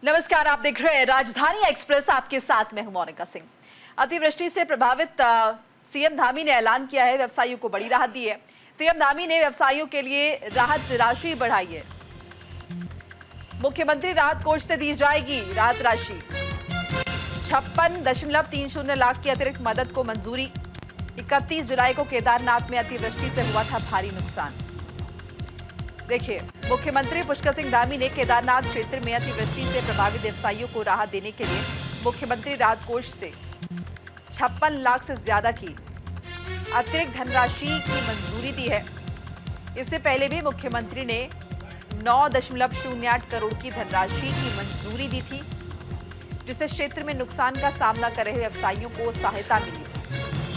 नमस्कार, आप देख रहे हैं राजधानी एक्सप्रेस। आपके साथ मैं हूं मोनिका सिंह। अतिवृष्टि से प्रभावित सीएम धामी ने ऐलान किया है, व्यवसायियों को बड़ी राहत दी है। सीएम धामी ने व्यवसायियों के लिए राहत राशि बढ़ाई है। मुख्यमंत्री राहत कोष से दी जाएगी राहत राशि। 56.30 लाख की अतिरिक्त मदद को मंजूरी। 31 जुलाई को केदारनाथ में अतिवृष्टि से हुआ था भारी नुकसान। देखिए, मुख्यमंत्री पुष्कर सिंह धामी ने केदारनाथ क्षेत्र में अतिवृष्टि से प्रभावित व्यवसायियों को राहत देने के लिए मुख्यमंत्री राहत कोष से 56 लाख से ज्यादा की अतिरिक्त धनराशि की मंजूरी दी है। इससे पहले भी मुख्यमंत्री ने 9.08 करोड़ की धनराशि की मंजूरी दी थी, जिससे क्षेत्र में नुकसान का सामना कर रहे व्यवसायियों को सहायता मिली।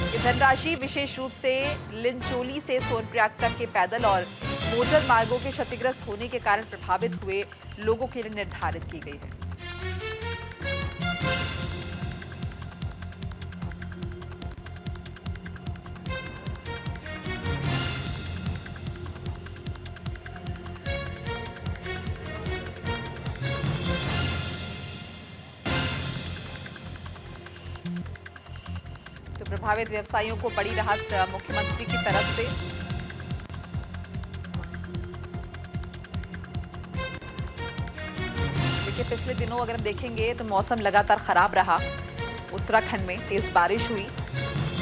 ये धनराशि विशेष रूप से लिंचोली से सोनप्रयाग तक के पैदल और मोटर मार्गों के क्षतिग्रस्त होने के कारण प्रभावित हुए लोगों के लिए निर्धारित की गई है। तो प्रभावित व्यवसायियों को बड़ी राहत मुख्यमंत्री की तरफ से। पिछले दिनों अगर हम देखेंगे तो मौसम लगातार खराब रहा। उत्तराखंड में तेज बारिश हुई,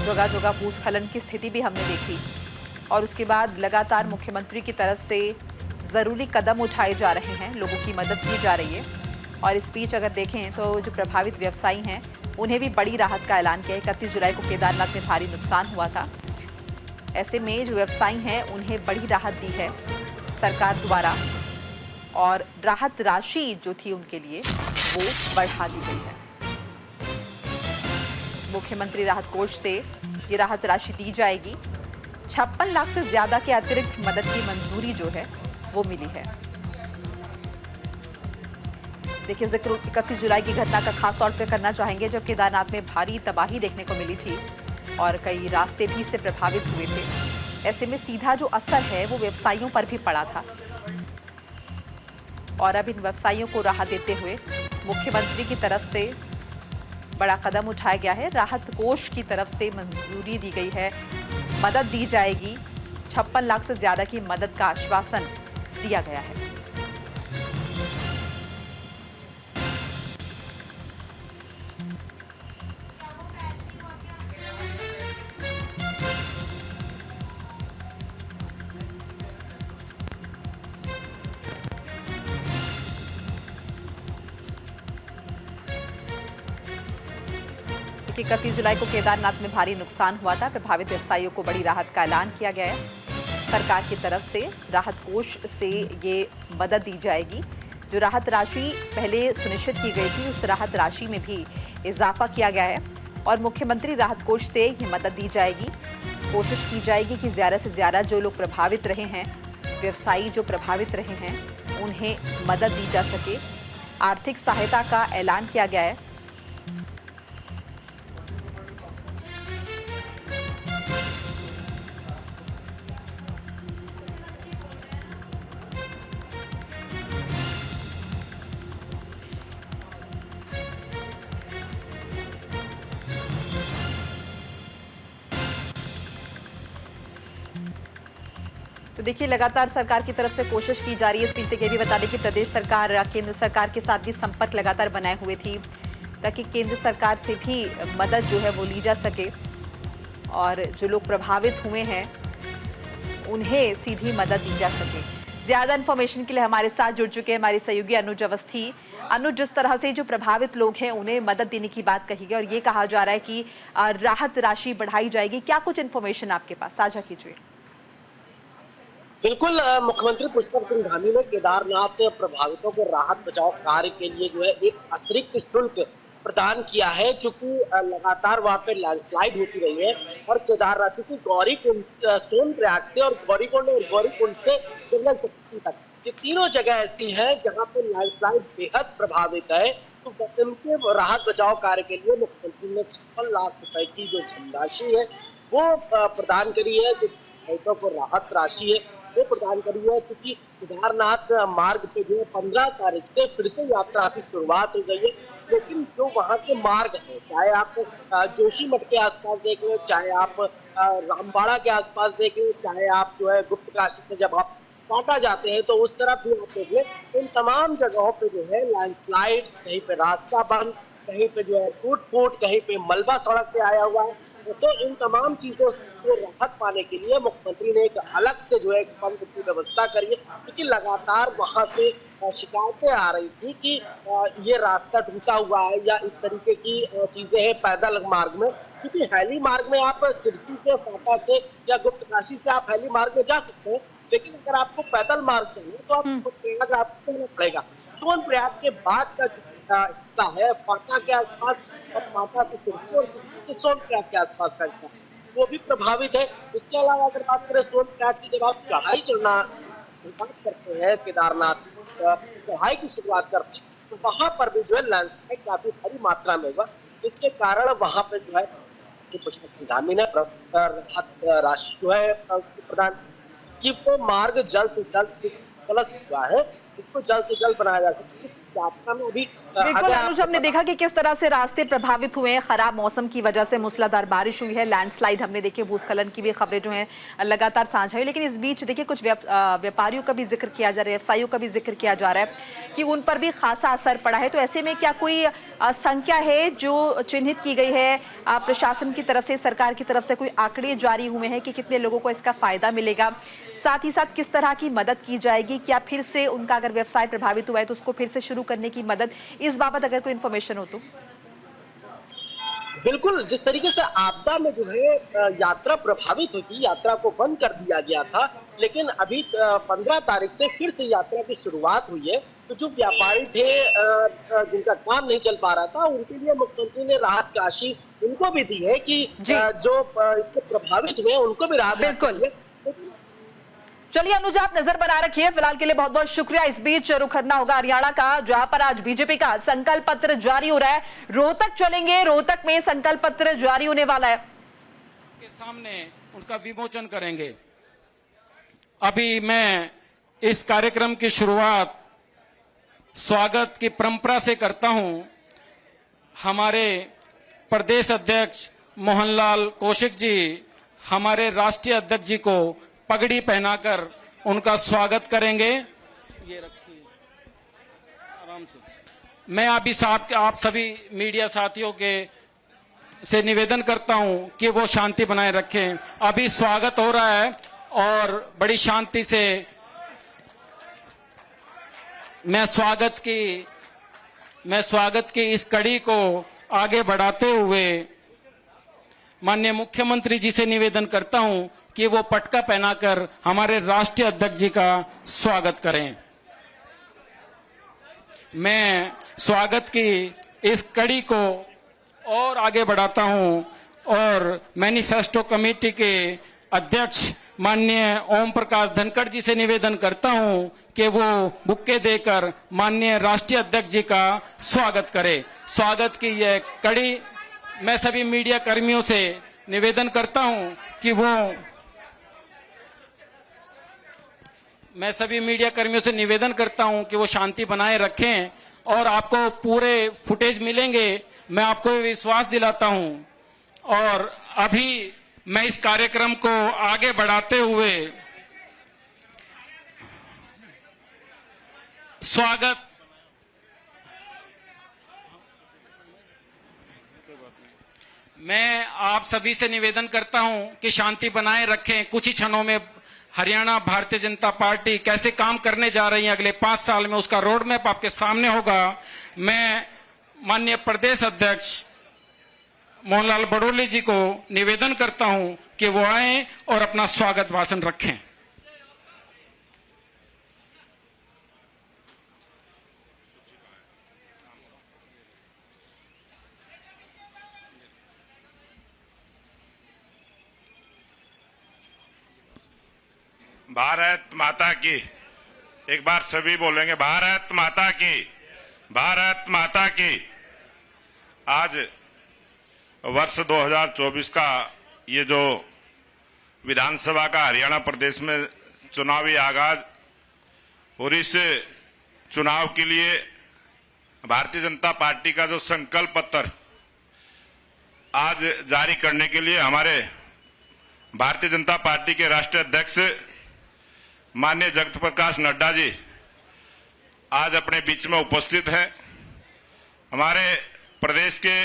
जगह जगह भूस्खलन की स्थिति भी हमने देखी और उसके बाद लगातार मुख्यमंत्री की तरफ से ज़रूरी कदम उठाए जा रहे हैं, लोगों की मदद की जा रही है। और इस बीच अगर देखें तो जो प्रभावित व्यवसायी हैं उन्हें भी बड़ी राहत का ऐलान किया है। 31 जुलाई को केदारनाथ में भारी नुकसान हुआ था। ऐसे में जो व्यवसायी हैं उन्हें बड़ी राहत दी है सरकार द्वारा और राहत राशि जो थी उनके लिए वो बढ़ा दी गई है। मुख्यमंत्री राहत कोष से ये राहत राशि दी जाएगी। 56 लाख से ज्यादा के अतिरिक्त मदद की मंजूरी जो है वो मिली है। देखिए, जिक्र 31 जुलाई की घटना का खास तौर पर करना चाहेंगे, जब केदारनाथ में भारी तबाही देखने को मिली थी और कई रास्ते भी इससे प्रभावित हुए थे। ऐसे में सीधा जो असर है वो व्यवसायियों पर भी पड़ा था और अब इन व्यवसायियों को राहत देते हुए मुख्यमंत्री की तरफ से बड़ा कदम उठाया गया है। राहत कोष की तरफ से मंजूरी दी गई है, मदद दी जाएगी। 56 लाख से ज्यादा की मदद का आश्वासन दिया गया है। कि 31 जुलाई को केदारनाथ में भारी नुकसान हुआ था। प्रभावित व्यवसायियों को बड़ी राहत का ऐलान किया गया है। सरकार की तरफ से राहत कोष से ये मदद दी जाएगी। जो राहत राशि पहले सुनिश्चित की गई थी, उस राहत राशि में भी इजाफा किया गया है और मुख्यमंत्री राहत कोष से ये मदद दी जाएगी। कोशिश की जाएगी कि ज़्यादा से ज़्यादा जो लोग प्रभावित रहे हैं, व्यवसायी जो प्रभावित रहे हैं, उन्हें मदद दी जा सके। आर्थिक सहायता का ऐलान किया गया है। तो देखिए, लगातार सरकार की तरफ से कोशिश की जा रही है। इस बीच ये भी बता दें कि प्रदेश सरकार केंद्र सरकार के साथ भी संपर्क लगातार बनाए हुए थी, ताकि केंद्र सरकार से भी मदद जो है वो ली जा सके और जो लोग प्रभावित हुए हैं उन्हें सीधी मदद दी जा सके। ज्यादा इन्फॉर्मेशन के लिए हमारे साथ जुड़ चुके हैं हमारे सहयोगी अनुज अवस्थी। अनुज, जिस तरह से जो प्रभावित लोग हैं उन्हें मदद देने की बात कही गई और ये कहा जा रहा है कि राहत राशि बढ़ाई जाएगी, क्या कुछ इन्फॉर्मेशन आपके पास साझा कीजिए। बिल्कुल, मुख्यमंत्री पुष्कर सिंह धामी ने केदारनाथ प्रभावितों को राहत बचाव कार्य के लिए जो है एक अतिरिक्त शुल्क प्रदान किया है, चूंकि लगातार वहां पे लैंडस्लाइड होती रही है और केदारनाथ चूंकि गौरीकुंड सोनप्रयाग से और गौरीकुंड से जंगल चक्की तक, ये तीनों जगह ऐसी हैं जहां पे लैंडस्लाइड बेहद प्रभावित है। तो उनके राहत बचाव कार्य के लिए मुख्यमंत्री ने 56 लाख रुपए की जो धनराशि है वो प्रदान करी है। जो को राहत राशि है वो प्रदान करी है, क्योंकि केदारनाथ मार्ग पे जो है 15 तारीख से फिर से यात्रा की शुरुआत हो गई है। लेकिन जो वहाँ के मार्ग है, चाहे आप जोशी मठ के आसपास देख लो, चाहे आप रामबाड़ा के आसपास देख लो, चाहे आप जो है गुप्त काशी से जब आप काटा जाते हैं तो उस तरफ भी आप देख लें, इन तमाम जगहों पे जो है लैंडस्लाइड, कहीं पे रास्ता बंद, कहीं पे जो है टूट-फूट, कहीं पे मलबा सड़क पे आया हुआ है। तो इन तमाम चीजों से राहत पाने के लिए मुख्यमंत्री ने एक अलग से जो है फंड की व्यवस्था करी है, क्योंकि लगातार वहां से शिकायतें आ रही थी कि ये रास्ता टूटा हुआ है या इस तरीके की चीजें हैं पैदल मार्ग में, क्योंकि हैली मार्ग में आप सिरसी से, फाटा से या गुप्त काशी से आप हैली मार्ग में जा सकते हैं, लेकिन अगर आपको पैदल मार्ग चाहिए तो आपको चलना पड़ेगा। सोनप्रयाग के बाद का हिस्सा है फाटा के आसपास, और फाटा से सिरसी और सोनप्रयाग के आसपास का हिस्सा वो भी प्रभावित है। इसके अलावा अगर बात करें सोनप्रयाग से जब आप चढ़ाई चढ़ना करते हैं, केदारनाथ चढ़ाई की शुरुआत करते हैं, तो वहां पर भी जो है लैंडस्लाइड काफी बड़ी मात्रा में हुआ, जिसके कारण वहां पर जो है पुष्कर धामी ने राहत राशि जो है प्रदान कि वो मार्ग जल्द से जल्द दुरुस्त हुआ है, इसको जल्द से जल्द बनाया जा सके। यात्रा में अभी बिल्कुल अनुज, हमने देखा कि किस तरह से रास्ते प्रभावित हुए हैं, खराब मौसम की वजह से मूसलाधार बारिश हुई है, लैंडस्लाइड हमने देखे, भूस्खलन की भी खबरें जो हैं लगातार साझा हुई। लेकिन इस बीच देखिए कुछ व्यापारियों का भी जिक्र किया जा रहा है, व्यवसायियों का भी जिक्र किया जा रहा है कि उन पर भी खासा असर पड़ा है। तो ऐसे में क्या कोई संख्या है जो चिन्हित की गई है प्रशासन की तरफ से, सरकार की तरफ से कोई आंकड़े जारी हुए हैं कि कितने लोगों को इसका फायदा मिलेगा, साथ ही साथ किस तरह की मदद की जाएगी? क्या फिर से उनका अगर व्यवसाय प्रभावित हुआ है तो उसको फिर से शुरू करने की मदद, इस बाबत अगर कोई इन्फॉर्मेशन हो तो? बिल्कुल, जिस तरीके से आपदा में जो है यात्रा प्रभावित हुई थी, यात्रा को बंद कर दिया गया था, लेकिन अभी 15 तारीख से फिर से यात्रा की शुरुआत हुई है। तो जो व्यापारी थे जिनका काम नहीं चल पा रहा था, उनके लिए मुख्यमंत्री ने राहत राशि उनको भी दी है कि जो इससे प्रभावित हुए उनको भी राहत राशि दी है। चलिए अनुज, आप नजर बना रखिए, फिलहाल के लिए बहुत बहुत शुक्रिया। इस बीच रुख करना होगा हरियाणा का, जहां पर आज बीजेपी का संकल्प पत्र जारी हो रहा है। रोहतक चलेंगे, रोहतक में संकल्प पत्र जारी होने वाला है, के सामने उनका विमोचन करेंगे। अभी मैं इस कार्यक्रम की शुरुआत स्वागत की परंपरा से करता हूं। हमारे प्रदेश अध्यक्ष मोहनलाल कौशिक जी हमारे राष्ट्रीय अध्यक्ष जी को पगड़ी पहनाकर उनका स्वागत करेंगे। ये रखिए आराम से। मैं अभी आप सभी मीडिया साथियों के से निवेदन करता हूं कि वो शांति बनाए रखें। अभी स्वागत हो रहा है और बड़ी शांति से मैं स्वागत की इस कड़ी को आगे बढ़ाते हुए माननीय मुख्यमंत्री जी से निवेदन करता हूं कि वो पटका पहनाकर हमारे राष्ट्रीय अध्यक्ष जी का स्वागत करें। मैं स्वागत की इस कड़ी को और आगे बढ़ाता हूं और मैनिफेस्टो कमेटी के अध्यक्ष माननीय ओम प्रकाश धनखड़ जी से निवेदन करता हूं कि वो बुक्के देकर माननीय राष्ट्रीय अध्यक्ष जी का स्वागत करें। स्वागत की यह कड़ी मैं सभी मीडिया कर्मियों से निवेदन करता हूं कि वो शांति बनाए रखें और आपको पूरे फुटेज मिलेंगे, मैं आपको विश्वास दिलाता हूं। और अभी मैं इस कार्यक्रम को आगे बढ़ाते हुए मैं आप सभी से निवेदन करता हूं कि शांति बनाए रखें। कुछ ही क्षणों में हरियाणा भारतीय जनता पार्टी कैसे काम करने जा रही है अगले 5 साल में, उसका रोड मैप आपके सामने होगा। मैं माननीय प्रदेश अध्यक्ष मोहनलाल बड़ोली जी को निवेदन करता हूं कि वो आए और अपना स्वागत भाषण रखें। भारत माता की, एक बार सभी बोलेंगे भारत माता की, भारत माता की। आज वर्ष 2024 का ये जो विधानसभा का हरियाणा प्रदेश में चुनावी आगाज और इस चुनाव के लिए भारतीय जनता पार्टी का जो संकल्प पत्र आज जारी करने के लिए हमारे भारतीय जनता पार्टी के राष्ट्रीय अध्यक्ष माननीय जगत प्रकाश नड्डा जी आज अपने बीच में उपस्थित हैं। हमारे प्रदेश के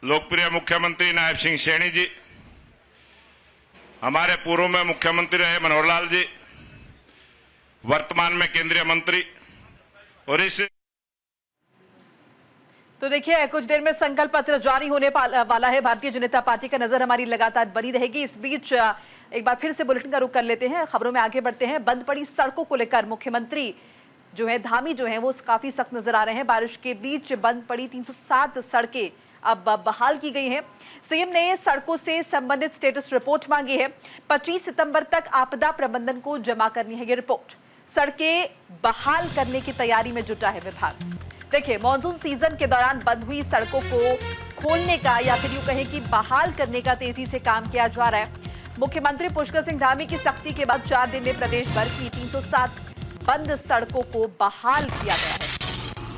लोकप्रिय मुख्यमंत्री नायब सिंह सैनी जी, हमारे पूर्व में मुख्यमंत्री रहे मनोहर लाल जी, वर्तमान में केंद्रीय मंत्री, और इस तो देखिए कुछ देर में संकल्प पत्र जारी होने वाला है। भारतीय जनता पार्टी का नजर हमारी लगातार बनी रहेगी। इस बीच एक बार फिर से बुलेटिन का रुख कर लेते हैं, खबरों में आगे बढ़ते हैं। बंद पड़ी सड़कों को लेकर मुख्यमंत्री जो है धामी जो है वो काफी सख्त नजर आ रहे हैं। बारिश के बीच बंद पड़ी 307 सड़कें अब बहाल की गई हैं। सीएम ने सड़कों से संबंधित स्टेटस रिपोर्ट मांगी है। 25 सितंबर तक आपदा प्रबंधन को जमा करनी है ये रिपोर्ट। सड़कें बहाल करने की तैयारी में जुटा है विभाग। देखिए मॉनसून सीजन के दौरान बंद हुई सड़कों को खोलने का या फिर यूं कहें कि बहाल करने का तेजी से काम किया जा रहा है। मुख्यमंत्री पुष्कर सिंह धामी की सख्ती के बाद 4 दिन में प्रदेश भर की 307 बंद सड़कों को बहाल किया गया है।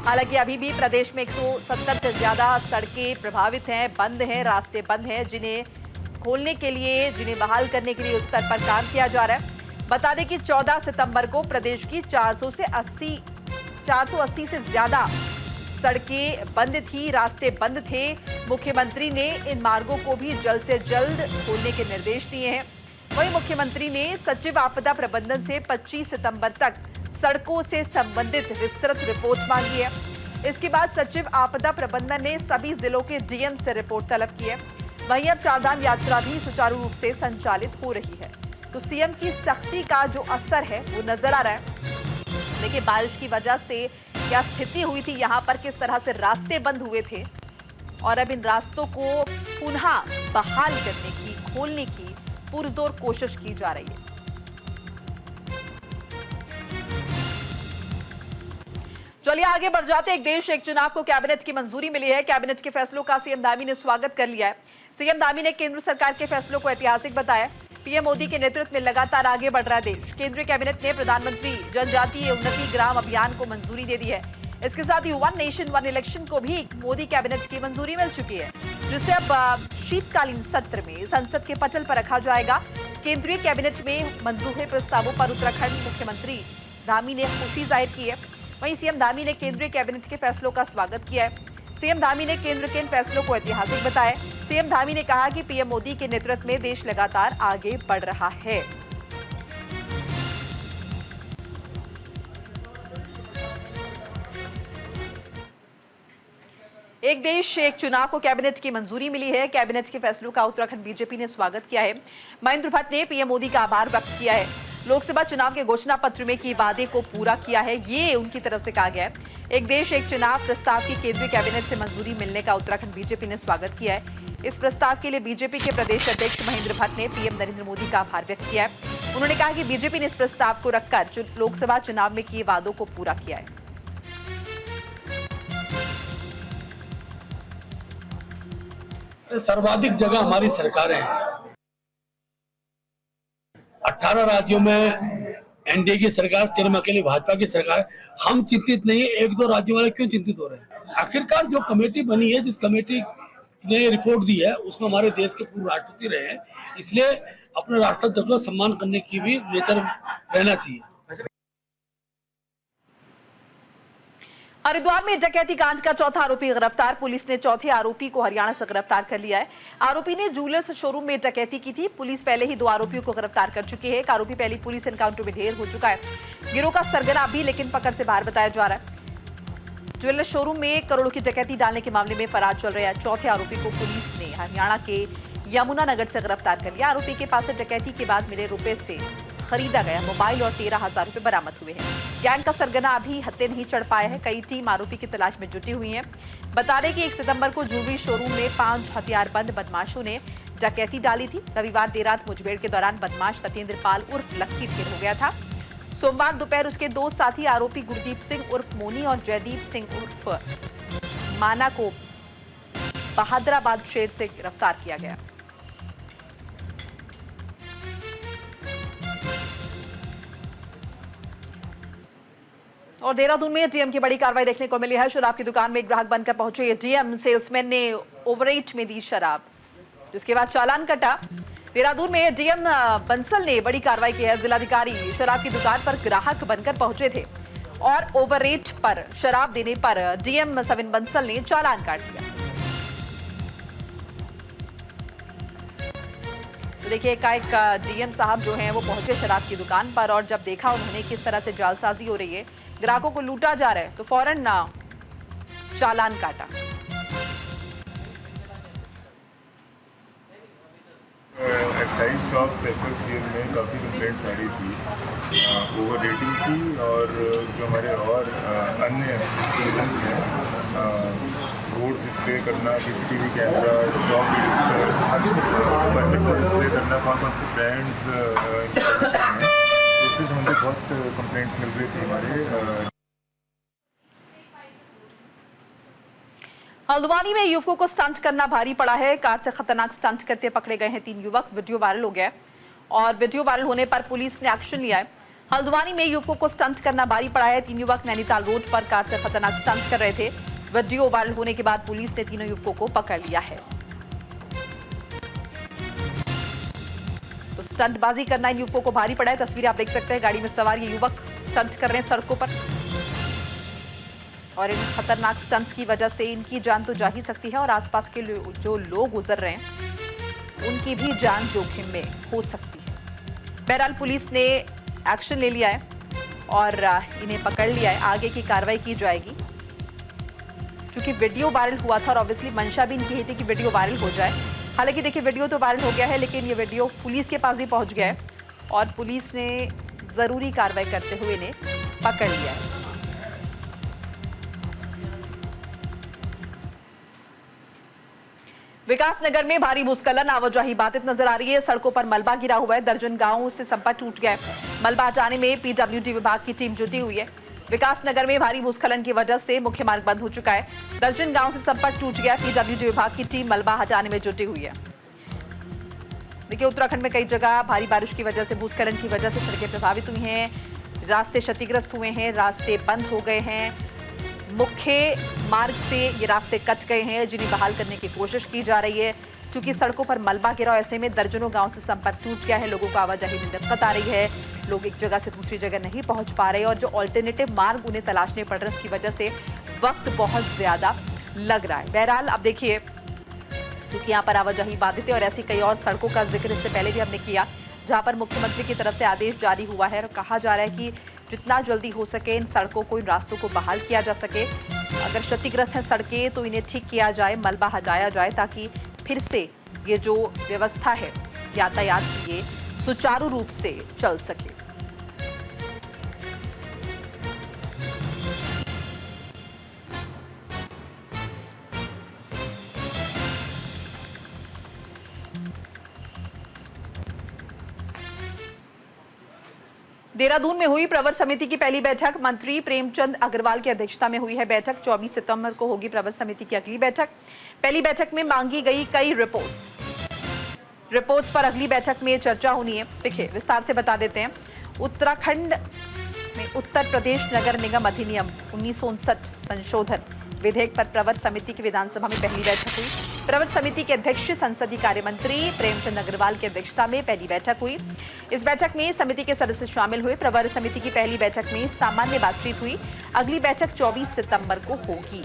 हालांकि अभी भी प्रदेश में 170 से ज्यादा सड़कें प्रभावित हैं, बंद हैं, रास्ते बंद हैं, जिन्हें खोलने के लिए, जिन्हें बहाल करने के लिए उस स्तर पर काम किया जा रहा है। बता दें कि 14 सितंबर को प्रदेश की 480 से ज्यादा सड़कें बंद थी, रास्ते बंद थे। मुख्यमंत्री ने इन मार्गों को भी जल्द से जल्द खोलने के निर्देश दिए हैं। वहीं मुख्यमंत्री ने सचिव आपदा प्रबंधन से 25 सितंबर तक सड़कों से संबंधित विस्तृत रिपोर्ट मांगी है। इसके बाद सचिव आपदा प्रबंधन ने सभी जिलों के डीएम से रिपोर्ट तलब की है। वहीं अब चारधाम यात्रा भी सुचारू रूप से संचालित हो रही है। तो सीएम की सख्ती का जो असर है वो नजर आ रहा है। देखिए बारिश की वजह से क्या स्थिति हुई थी, यहाँ पर किस तरह से रास्ते बंद हुए थे, और अब इन रास्तों को पुनः बहाल करने की, खोलने की पुरजोर कोशिश की जा रही है। चलिए आगे बढ़ जाते हैं। एक देश एक चुनाव को कैबिनेट की मंजूरी मिली है। कैबिनेट के फैसलों का सीएम धामी ने स्वागत कर लिया है। सीएम धामी ने केंद्र सरकार के फैसलों को ऐतिहासिक बताया। पीएम मोदी के नेतृत्व में लगातार आगे बढ़ रहा है देश। केंद्रीय कैबिनेट ने प्रधानमंत्री जनजातीय उन्नति ग्राम अभियान को मंजूरी दे दी है। इसके साथ ही वन नेशन वन इलेक्शन को भी मोदी कैबिनेट की मंजूरी मिल चुकी है, जिसे अब शीतकालीन सत्र में संसद के पटल पर रखा जाएगा। केंद्रीय कैबिनेट में मंजूर हुए प्रस्तावों पर उत्तराखंड मुख्यमंत्री धामी ने खुशी जाहिर की है। वहीं सीएम धामी ने केंद्रीय कैबिनेट के फैसलों का स्वागत किया है। सीएम धामी ने केंद्र के इन फैसलों को ऐतिहासिक बताया। सीएम धामी ने कहा कि पीएम मोदी के नेतृत्व में देश लगातार आगे बढ़ रहा है। एक देश एक चुनाव को कैबिनेट की मंजूरी मिली है। कैबिनेट के फैसलों का उत्तराखंड बीजेपी ने स्वागत किया है। महेंद्र भट्ट ने पीएम मोदी का आभार व्यक्त किया है। लोकसभा चुनाव के घोषणा पत्र में किए वादे को पूरा किया है, ये उनकी तरफ से कहा गया है। एक देश एक चुनाव प्रस्ताव की केंद्रीय कैबिनेट से मंजूरी मिलने का उत्तराखंड बीजेपी ने स्वागत किया है। इस प्रस्ताव के लिए बीजेपी के प्रदेश अध्यक्ष महेंद्र भट्ट ने पीएम नरेंद्र मोदी का आभार व्यक्त किया है। उन्होंने कहा कि बीजेपी ने इस प्रस्ताव को रखकर लोकसभा चुनाव में किए वादों को पूरा किया है। सर्वाधिक जगह हमारी सरकारें हैं। 18 राज्यों में एनडीए की सरकार, 13 में अकेली भाजपा की सरकार। हम चिंतित नहीं है, 1-2 राज्यों वाले क्यों चिंतित हो रहे हैं? आखिरकार जो कमेटी बनी है, जिस कमेटी ने रिपोर्ट दी है, उसमें हमारे देश के पूर्व राष्ट्रपति रहे हैं, इसलिए अपने राष्ट्रपति का सम्मान करने की भी नेचर रहना चाहिए। हरिद्वार में डकैती कांड का चौथा आरोपी गिरफ्तार। पुलिस ने चौथे आरोपी को हरियाणा से गिरफ्तार कर लिया है। आरोपी ने ज्वेलर्स शोरूम में डकैती की थी। पुलिस पहले ही 2 आरोपियों को गिरफ्तार कर चुकी है। एक आरोपी पहले पुलिस एनकाउंटर में ढेर हो चुका है। गिरोह का सरगना अभी लेकिन पकड़ से बाहर बताया जा रहा है। ज्वेलर्स शोरूम में करोड़ों की डकैती डालने के मामले में फरार चल रहा है। चौथे आरोपी को पुलिस ने हरियाणा के यमुनानगर से गिरफ्तार कर लिया। आरोपी के पास से डकैती के बाद मिले रुपए से खरीदा गया मोबाइल और 13,000 रुपए बरामद हुए हैं। गैंग का सरगना अभी हत्थे नहीं चढ़ पाया है। कई टीम आरोपी की तलाश में जुटी हुई है। बता दें कि 1 सितंबर को ज्वेलरी शोरूम में 5 हथियारबंद बदमाशों ने डकैती डाली थी। रविवार देर रात मुठभेड़ के दौरान बदमाश सत्येंद्र पाल उर्फ लक्की ढेर हो गया था। सोमवार दोपहर उसके 2 साथी आरोपी गुरदीप सिंह उर्फ मोनी और जयदीप सिंह उर्फ माना को बहादुराबाद शहर से गिरफ्तार किया गया। और देहरादून में डीएम की बड़ी कार्रवाई देखने को मिली है। शराब की दुकान में एक ग्राहक बनकर पहुंचे डीएम, सेल्समैन ने ओवररेट में दी शराब, जिसके बाद चालान कटा। देहरादून में डीएम बंसल ने बड़ी कार्रवाई की है। जिलाधिकारी शराब की दुकान पर ग्राहक बनकर पहुंचे थे और ओवररेट पर शराब देने पर डीएम सविन बंसल ने चालान काट दिया। तो देखिए, एकाएक डीएम साहब जो हैं वो पहुंचे शराब की दुकान पर और जब देखा उन्होंने किस तरह से जालसाजी हो रही है, ग्राहकों को लूटा जा रहा है, तो फौरन ना चालान काटा। एक्साइज शॉप एसोसिएशन में काफ़ी कंप्लेंट्स आ रही थी ओवर रेटिंग की, और जो हमारे और अन्य रीजन्स हैं, रोड डिस्प्ले करना, सीसीटीवी कैमरा, शॉप बजट को डिस्प्ले करना, कौन कौन से ब्रांड्स हैं, उससे हमें बहुत कंप्लेंट्स मिल रही थी हमारे। हल्द्वानी में युवकों को स्टंट करना भारी पड़ा है। कार से खतरनाक स्टंट करते पकड़े गए हैं 3 युवक। वीडियो वायरल हो गया है और वीडियो वायरल होने पर पुलिस ने एक्शन लिया है। हल्द्वानी में युवकों को स्टंट करना भारी पड़ा है। 3 युवक नैनीताल रोड पर कार से खतरनाक स्टंट कर रहे थे। वीडियो वायरल होने के बाद पुलिस ने तीनों युवकों को पकड़ लिया है। तो स्टंटबाजी करना इन युवकों को भारी पड़ा है। तस्वीरें आप देख सकते हैं, गाड़ी में सवार ये युवक स्टंट कर रहे हैं सड़कों पर, और इन खतरनाक स्टंट्स की वजह से इनकी जान तो जा ही सकती है और आसपास के जो लोग गुजर रहे हैं उनकी भी जान जोखिम में हो सकती है। बहरहाल पुलिस ने एक्शन ले लिया है और इन्हें पकड़ लिया है। आगे की कार्रवाई की जाएगी। क्योंकि वीडियो वायरल हुआ था और ऑब्वियसली मंशा भी इनकी थी कि वीडियो वायरल हो जाए। हालांकि देखिए, वीडियो तो वायरल हो गया है, लेकिन ये वीडियो पुलिस के पास भी पहुंच गया है और पुलिस ने जरूरी कार्रवाई करते हुए इन्हें पकड़ लिया है। विकासनगर में भारी भूस्खलन, आवाजाही बाधित नजर आ रही है। सड़कों पर मलबा गिरा हुआ है। दर्जन गांवों से संपर्क टूट गया है। मलबा हटाने में पीडब्ल्यूडी विभाग की टीम जुटी हुई है। विकासनगर में भारी भूस्खलन की वजह से मुख्य मार्ग बंद हो चुका है। दर्जन गांव से संपर्क टूट गया। पीडब्ल्यूडी विभाग की टीम मलबा हटाने में जुटी हुई है। देखिए, उत्तराखंड में कई जगह भारी बारिश की वजह से, भूस्खलन की वजह से सड़कें प्रभावित हुई हैं, रास्ते क्षतिग्रस्त हुए हैं, रास्ते बंद हो गए हैं। मुख्य मार्ग से ये रास्ते कट गए हैं, जिन्हें बहाल करने की कोशिश की जा रही है। क्योंकि सड़कों पर मलबा गिरा, ऐसे में दर्जनों गांव से संपर्क टूट गया है। लोगों को आवाजाही में दिक्कत आ रही है। लोग एक जगह से दूसरी जगह नहीं पहुंच पा रहे और जो ऑल्टरनेटिव मार्ग उन्हें तलाशने पड़ रहे हैं, उसकी वजह से वक्त बहुत ज्यादा लग रहा है। बहरहाल अब देखिए, क्योंकि यहाँ पर आवाजाही बाधित है और ऐसी कई और सड़कों का जिक्र इससे पहले भी हमने किया, जहाँ पर मुख्यमंत्री की तरफ से आदेश जारी हुआ है और कहा जा रहा है कि जितना जल्दी हो सके इन सड़कों को, इन रास्तों को बहाल किया जा सके। अगर क्षतिग्रस्त हैं सड़कें तो इन्हें ठीक किया जाए, मलबा हटाया जाए, ताकि फिर से ये जो व्यवस्था है यातायात की, ये सुचारू रूप से चल सके। देहरादून में हुई प्रवर समिति की पहली बैठक। मंत्री प्रेमचंद अग्रवाल की अध्यक्षता में हुई है बैठक। 24 सितंबर को होगी प्रवर समिति की अगली बैठक। पहली बैठक में मांगी गई कई रिपोर्ट्स पर अगली बैठक में चर्चा होनी है। देखिए, विस्तार से बता देते हैं। उत्तराखंड में उत्तर प्रदेश नगर निगम अधिनियम 1959 संशोधन विधेयक पर प्रवर समिति की विधानसभा में पहली बैठक हुई। प्रवर समिति के अध्यक्ष संसदीय कार्य मंत्री प्रेमचंद अग्रवाल की अध्यक्षता में पहली बैठक हुई। इस बैठक में समिति के सदस्य शामिल हुए। प्रवर समिति की पहली बैठक में सामान्य बातचीत हुई। अगली बैठक 24 सितंबर को होगी।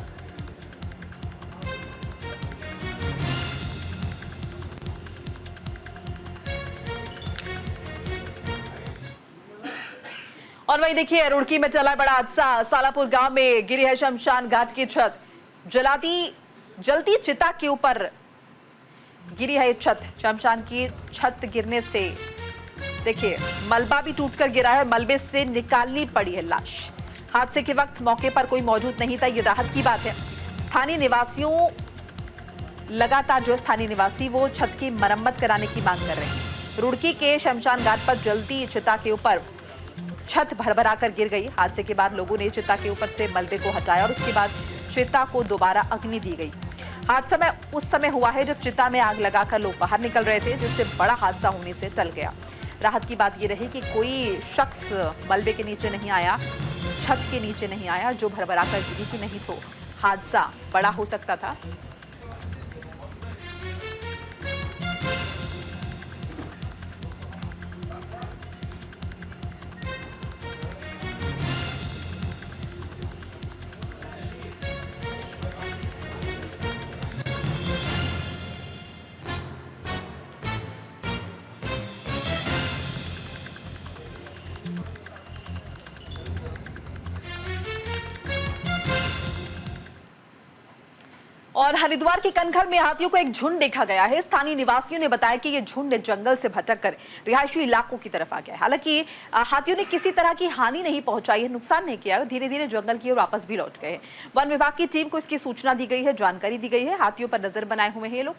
और वही देखिए, रुड़की में चला बड़ा हादसा। सालापुर गांव में गिरी है शमशान घाट की छत। जलती चिता के ऊपर गिरी है छत। शमशान की छत गिरने से देखिए मलबा भी टूटकर गिरा है। मलबे से निकालनी पड़ी है लाश। हादसे के वक्त मौके पर कोई मौजूद नहीं था, ये राहत की बात है। स्थानीय निवासियों लगातार जो स्थानीय निवासी वो छत की मरम्मत कराने की मांग कर रहे हैं। रुड़की के शमशान घाट पर जलती चिता के ऊपर छत भरभरा कर गिर गई। हादसे के बाद लोगों ने चिता के ऊपर से मलबे को हटाया और उसके बाद चिता को दोबारा अग्नि दी गई। हादसा उस समय हुआ है जब चिता में आग लगाकर लोग बाहर निकल रहे थे, जिससे बड़ा हादसा होने से टल गया। राहत की बात यह रही कि कोई शख्स मलबे के नीचे नहीं आया। छत के नीचे नहीं आया, जो भरभरा कर गिरी थी, नहीं तो हादसा बड़ा हो सकता था। और हरिद्वार के कनखल में हाथियों को एक झुंड देखा गया है। स्थानीय निवासियों ने बताया कि ये झुंड जंगल से भटककर रिहायशी इलाकों की तरफ आ गया है। हालांकि हाथियों ने किसी तरह की हानि नहीं पहुंचाई है, नुकसान नहीं किया है, धीरे धीरे जंगल की ओर वापस भी लौट गए हैं। वन विभाग की टीम को इसकी सूचना दी गई है, जानकारी दी गई है। हाथियों पर नजर बनाए हुए हैं ये लोग,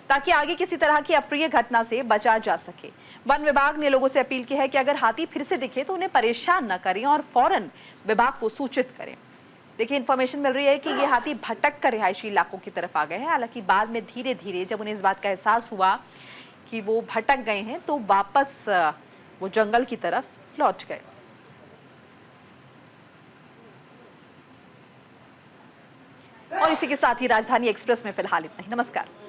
ताकि आगे किसी तरह की अप्रिय घटना से बचा जा सके। वन विभाग ने लोगों से अपील की है कि अगर हाथी फिर से दिखे तो उन्हें परेशान न करें और फौरन विभाग को सूचित करें। देखिए, इन्फॉर्मेशन मिल रही है कि ये हाथी भटक कर रिहायशी इलाकों की तरफ आ गए हैं। हालांकि बाद में धीरे धीरे जब उन्हें इस बात का एहसास हुआ कि वो भटक गए हैं तो वापस वो जंगल की तरफ लौट गए। और इसी के साथ ही राजधानी एक्सप्रेस में फिलहाल इतना ही। नमस्कार।